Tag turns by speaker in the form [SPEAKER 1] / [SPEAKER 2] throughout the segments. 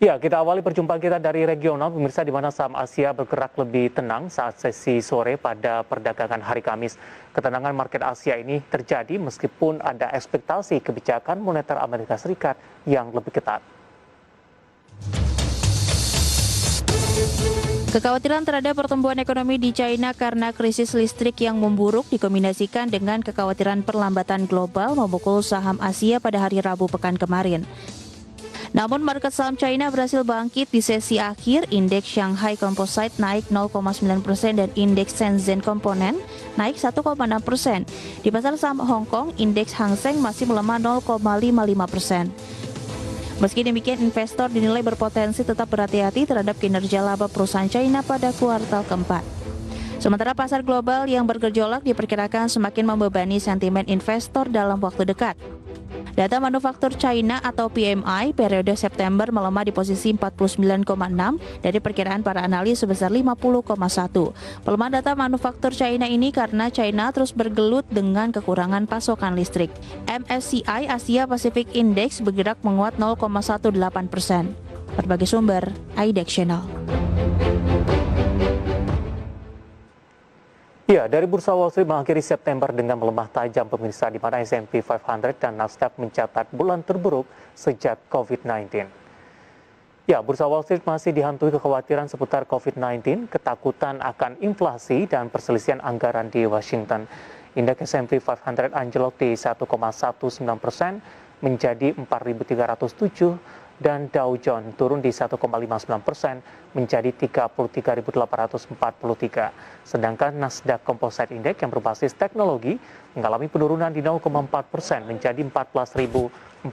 [SPEAKER 1] Ya, kita awali perjumpaan kita dari regional, pemirsa, di mana saham Asia bergerak lebih tenang saat sesi sore pada perdagangan hari Kamis. Ketenangan market Asia ini terjadi meskipun ada ekspektasi kebijakan moneter Amerika Serikat yang lebih ketat.
[SPEAKER 2] Kekhawatiran terhadap pertumbuhan ekonomi di China karena krisis listrik yang memburuk dikombinasikan dengan kekhawatiran perlambatan global memukul saham Asia pada hari Rabu pekan kemarin. Namun market saham China berhasil bangkit di sesi akhir. Indeks Shanghai Composite naik 0,9% dan indeks Shenzhen Komponen naik 1,6%. Di pasar saham Hong Kong, indeks Hang Seng masih melemah 0,55%. Meski demikian, investor dinilai berpotensi tetap berhati-hati terhadap kinerja laba perusahaan China pada kuartal keempat. Sementara pasar global yang bergejolak diperkirakan semakin membebani sentimen investor dalam waktu dekat. Data manufaktur China atau PMI periode September melemah di posisi 49,6 dari perkiraan para analis sebesar 50,1. Pelemahan data manufaktur China ini karena China terus bergelut dengan kekurangan pasokan listrik. MSCI Asia Pacific Index bergerak menguat 0,18%. Berbagai sumber, IDEX Channel.
[SPEAKER 1] Ya, dari Bursa Wall Street mengakhiri September dengan melemah tajam, pemirsa, di mana S&P 500 dan Nasdaq mencatat bulan terburuk sejak COVID-19. Ya, Bursa Wall Street masih dihantui kekhawatiran seputar COVID-19, ketakutan akan inflasi dan perselisihan anggaran di Washington. Indeks S&P 500 anjlok di 1,19% menjadi 4.307 dan Dow Jones turun di 1,59% menjadi 33.843. Sedangkan Nasdaq Composite Index yang berbasis teknologi mengalami penurunan di 0,4% menjadi 14.448.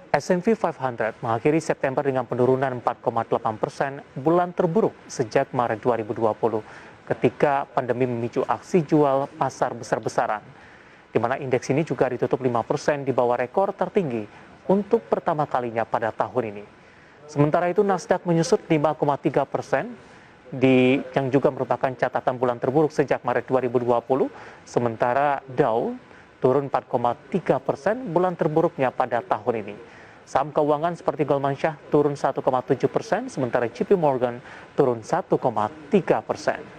[SPEAKER 1] S&P 500 mengakhiri September dengan penurunan 4,8%, bulan terburuk sejak Maret 2020 ketika pandemi memicu aksi jual pasar besar-besaran, di mana indeks ini juga ditutup 5% di bawah rekor tertinggi untuk pertama kalinya pada tahun ini. Sementara itu Nasdaq menyusut 5,3%, yang juga merupakan catatan bulan terburuk sejak Maret 2020, sementara Dow turun 4,3%, bulan terburuknya pada tahun ini. Saham keuangan seperti Goldman Sachs turun 1,7%, sementara JP Morgan turun 1,3%.